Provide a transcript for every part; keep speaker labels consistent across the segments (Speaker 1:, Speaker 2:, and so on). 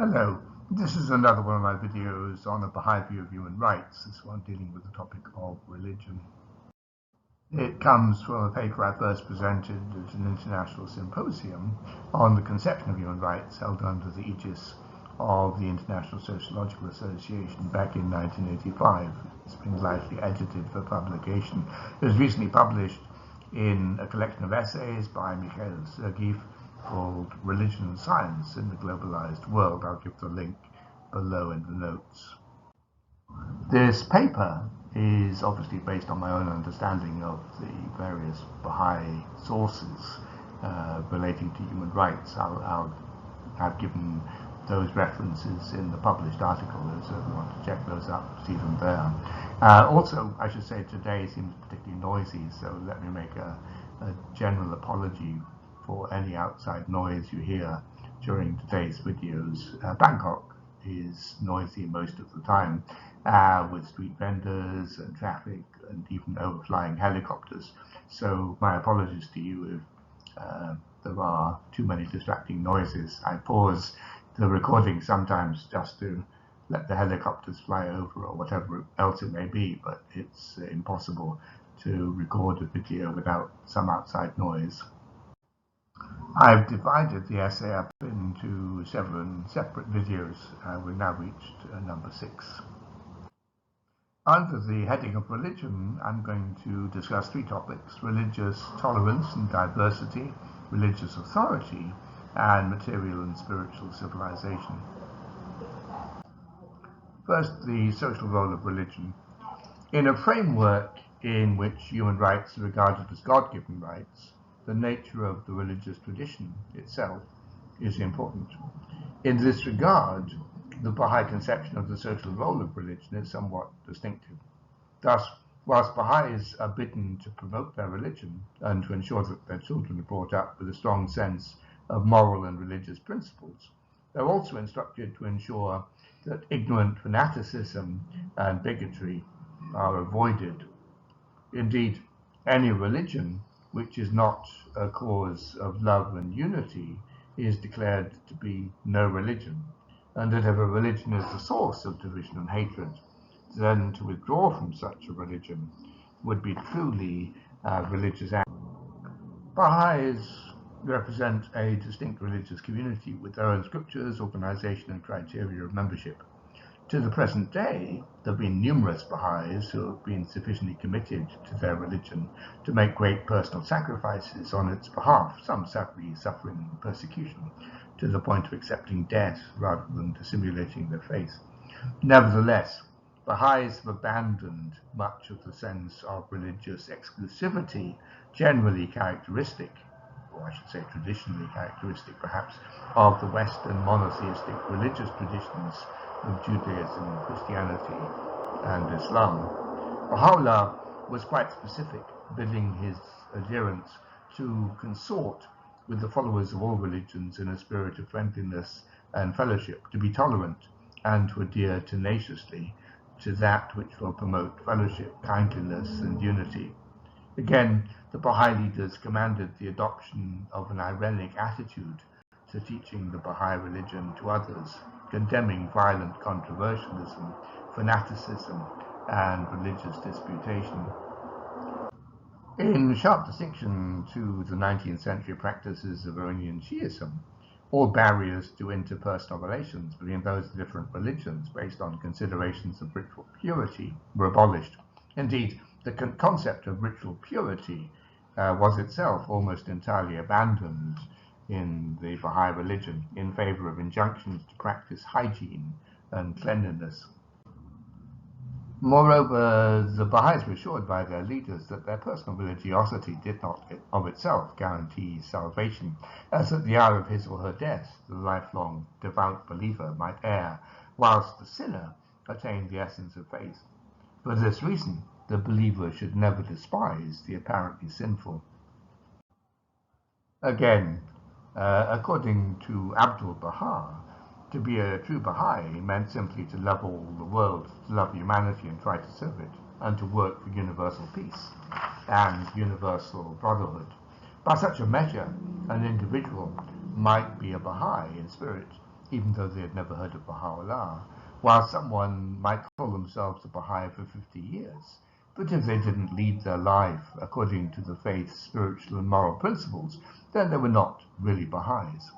Speaker 1: Hello, this is another one of my videos on a Baha'i view of human rights, this one dealing with the topic of religion. It comes from a paper I first presented at an international symposium on the conception of human rights held under the aegis of the International Sociological Association back in 1985. It's been largely edited for publication. It was recently published in a collection of essays by Mikhail and Sergeev called Religion and Science in the Globalized World. I'll give the link below in the notes. This paper is obviously based on my own understanding of the various Baha'i sources relating to human rights. I've given those references in the published article, so if you want to check those out, see them there. Also, I should say today seems particularly noisy, so let me make a general apology for any outside noise you hear during today's videos. Bangkok is noisy most of the time, with street vendors and traffic and even overflying helicopters. So my apologies to you if there are too many distracting noises. I pause the recording sometimes just to let the helicopters fly over or whatever else it may be, but it's impossible to record a video without some outside noise. I've divided the essay up into 7 separate videos. We've now reached number 6. Under the heading of religion, I'm going to discuss 3 topics: religious tolerance and diversity, religious authority, and material and spiritual civilization. First, the social role of religion. In a framework in which human rights are regarded as God-given rights, the nature of the religious tradition itself is important. In this regard, the Baha'i conception of the social role of religion is somewhat distinctive. Thus, whilst Baha'is are bidden to promote their religion and to ensure that their children are brought up with a strong sense of moral and religious principles, they're also instructed to ensure that ignorant fanaticism and bigotry are avoided. Indeed, any religion which is not a cause of love and unity is declared to be no religion, and that if a religion is the source of division and hatred, then to withdraw from such a religion would be truly religious act. Baha'is represent a distinct religious community with their own scriptures, organization, and criteria of membership. To the present day, there have been numerous Baha'is who have been sufficiently committed to their religion to make great personal sacrifices on its behalf, some sadly suffering persecution to the point of accepting death rather than dissimulating their faith. Nevertheless, Baha'is have abandoned much of the sense of religious exclusivity generally characteristic, or I should say traditionally characteristic perhaps, of the Western monotheistic religious traditions of Judaism, Christianity, and Islam. Baha'u'llah was quite specific, bidding his adherents to consort with the followers of all religions in a spirit of friendliness and fellowship, to be tolerant, and to adhere tenaciously to that which will promote fellowship, kindliness, and unity. Again, the Baha'i leaders commanded the adoption of an irenic attitude to teaching the Baha'i religion to others, condemning violent controversialism, fanaticism, and religious disputation. In sharp distinction to the 19th century practices of Iranian Shiism, all barriers to interpersonal relations between those of different religions based on considerations of ritual purity were abolished. Indeed, the concept of ritual purity was itself almost entirely abandoned in the Baha'i religion in favor of injunctions to practice hygiene and cleanliness. Moreover, the Baha'is were assured by their leaders that their personal religiosity did not of itself guarantee salvation, as at the hour of his or her death the lifelong devout believer might err, whilst the sinner attained the essence of faith. For this reason, the believer should never despise the apparently sinful. Again, according to Abdul Baha, to be a true Baha'i meant simply to love all the world, to love humanity and try to serve it, and to work for universal peace and universal brotherhood. By such a measure, an individual might be a Baha'i in spirit even though they had never heard of Baha'u'llah, while someone might call themselves a Baha'i for 50 years. But if they didn't lead their life according to the faith's spiritual and moral principles, then they were not really Baha'is.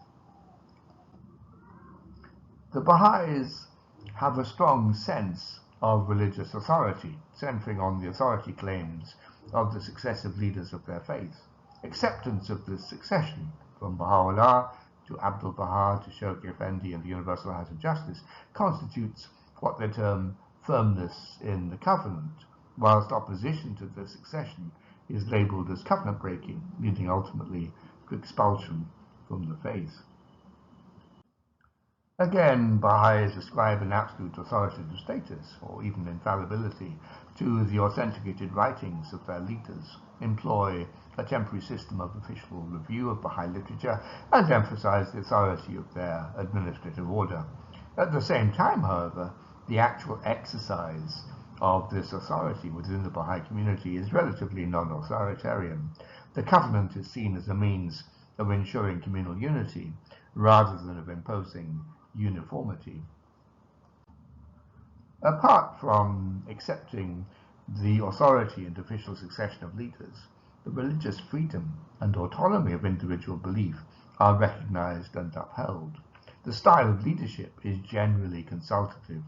Speaker 1: The Baha'is have a strong sense of religious authority, centering on the authority claims of the successive leaders of their faith. Acceptance of this succession, from Baha'u'llah to Abdul Baha to Shaykh Effendi and the Universal House of Justice, constitutes what they term firmness in the covenant, whilst opposition to the succession is labelled as covenant breaking, leading ultimately to expulsion from the faith. Again, Baha'is ascribe an absolute authoritative status, or even infallibility, to the authenticated writings of their leaders, employ a temporary system of official review of Baha'i literature, and emphasize the authority of their administrative order. At the same time, however, the actual exercise of this authority within the Baha'i community is relatively non-authoritarian. The covenant is seen as a means of ensuring communal unity, rather than of imposing uniformity. Apart from accepting the authority and official succession of leaders, the religious freedom and autonomy of individual belief are recognized and upheld. The style of leadership is generally consultative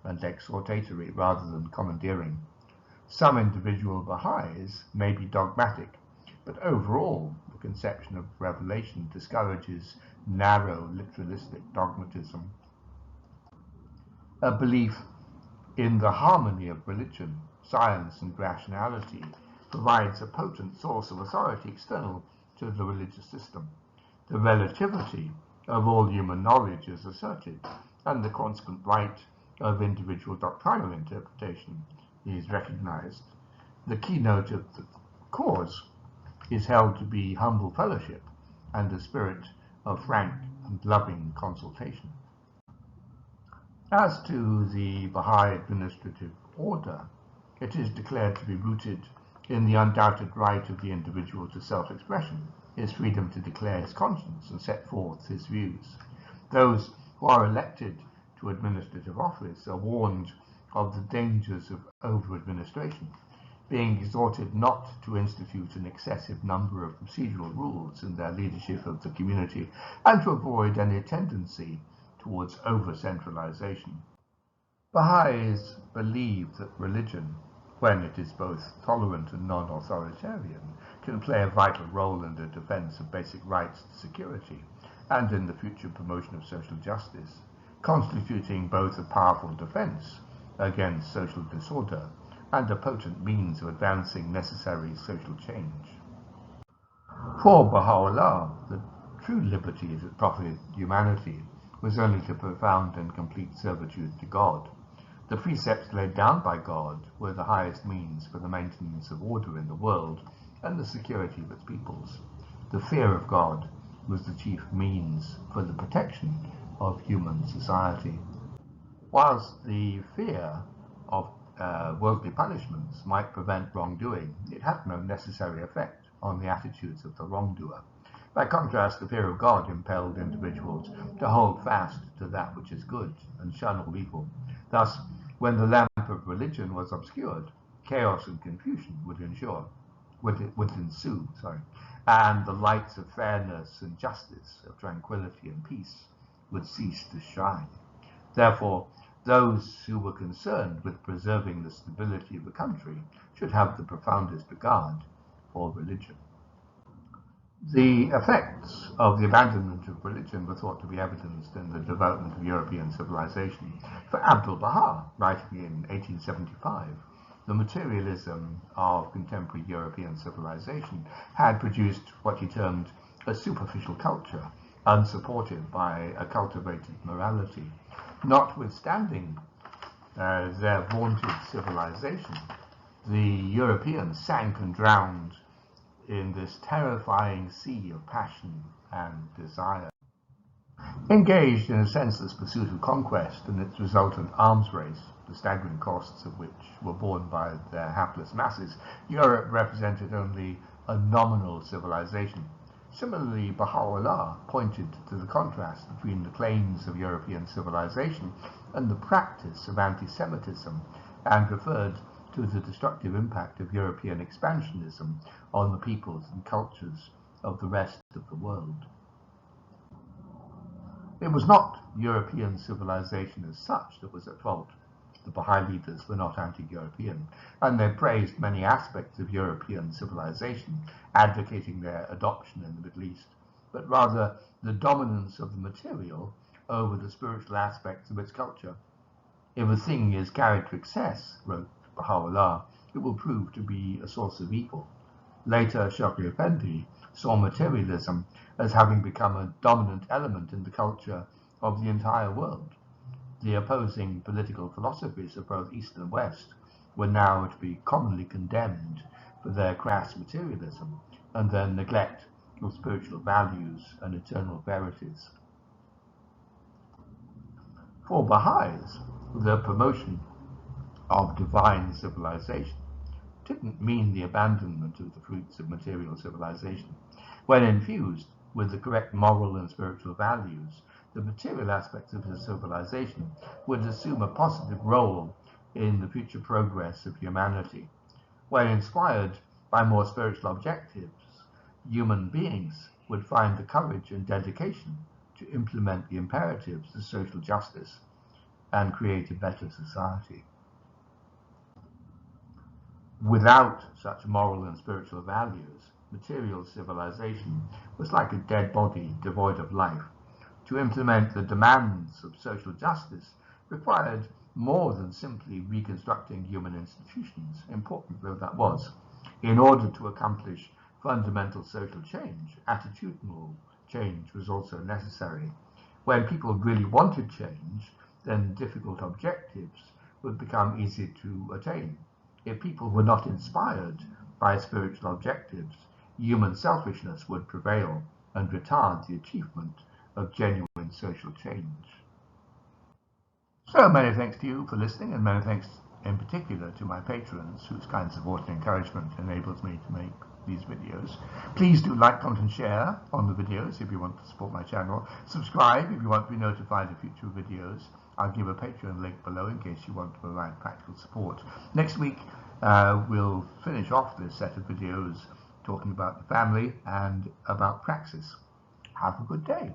Speaker 1: and exhortatory rather than commandeering. Some individual Baha'is may be dogmatic, but overall the conception of revelation discourages narrow literalistic dogmatism. A belief in the harmony of religion, science, and rationality provides a potent source of authority external to the religious system. The relativity of all human knowledge is asserted, and the consequent right of individual doctrinal interpretation is recognized. The keynote of the cause is held to be humble fellowship and a spirit of frank and loving consultation. As to the Baha'i administrative order, it is declared to be rooted in the undoubted right of the individual to self-expression, his freedom to declare his conscience and set forth his views. Those who are elected to administrative office are warned of the dangers of over-administration, being exhorted not to institute an excessive number of procedural rules in their leadership of the community, and to avoid any tendency towards over-centralization. Baha'is believe that religion, when it is both tolerant and non-authoritarian, can play a vital role in the defense of basic rights and security, and in the future promotion of social justice, constituting both a powerful defense against social disorder and a potent means of advancing necessary social change. For Baha'u'llah, the true liberty that profited humanity was only to profound and complete servitude to God. The precepts laid down by God were the highest means for the maintenance of order in the world and the security of its peoples. The fear of God was the chief means for the protection of human society. Whilst the fear of worldly punishments might prevent wrongdoing, it had no necessary effect on the attitudes of the wrongdoer. By contrast, the fear of God impelled individuals to hold fast to that which is good and shun all evil. Thus, when the lamp of religion was obscured, chaos and confusion would ensue, and the lights of fairness and justice, of tranquility and peace, would cease to shine. Therefore, those who were concerned with preserving the stability of the country should have the profoundest regard for religion. The effects of the abandonment of religion were thought to be evidenced in the development of European civilization. For Abdul Baha, writing in 1875, the materialism of contemporary European civilization had produced what he termed a superficial culture, unsupported by a cultivated morality. Notwithstanding their vaunted civilization, the Europeans sank and drowned in this terrifying sea of passion and desire. Engaged in a senseless pursuit of conquest and its resultant arms race, the staggering costs of which were borne by their hapless masses, Europe represented only a nominal civilization, Similarly, Baha'u'llah pointed to the contrast between the claims of European civilization and the practice of anti-Semitism, and referred to the destructive impact of European expansionism on the peoples and cultures of the rest of the world. It was not European civilization as such that was at fault. The Baha'i leaders were not anti-European, and they praised many aspects of European civilization, advocating their adoption in the Middle East, but rather the dominance of the material over the spiritual aspects of its culture. If a thing is carried to excess, wrote Baha'u'llah, it will prove to be a source of evil. Later, Sergeev saw materialism as having become a dominant element in the culture of the entire world. The opposing political philosophies of both East and West were now to be commonly condemned for their crass materialism and their neglect of spiritual values and eternal verities. For Baha'is, the promotion of divine civilization didn't mean the abandonment of the fruits of material civilization. When infused with the correct moral and spiritual values, the material aspects of his civilization would assume a positive role in the future progress of humanity. When inspired by more spiritual objectives, human beings would find the courage and dedication to implement the imperatives of social justice and create a better society. Without such moral and spiritual values, material civilization was like a dead body devoid of life. To implement the demands of social justice required more than simply reconstructing human institutions, important though that was. In order to accomplish fundamental social change, attitudinal change was also necessary. When people really wanted change, then difficult objectives would become easy to attain. If people were not inspired by spiritual objectives, human selfishness would prevail and retard the achievement of genuine social change. So many thanks to you for listening, and many thanks in particular to my patrons whose kind support and encouragement enables me to make these videos. Please do like, comment and share on the videos if you want to support my channel. Subscribe if you want to be notified of future videos. I'll give a Patreon link below in case you want to provide practical support. Next week we'll finish off this set of videos talking about the family and about praxis. Have a good day.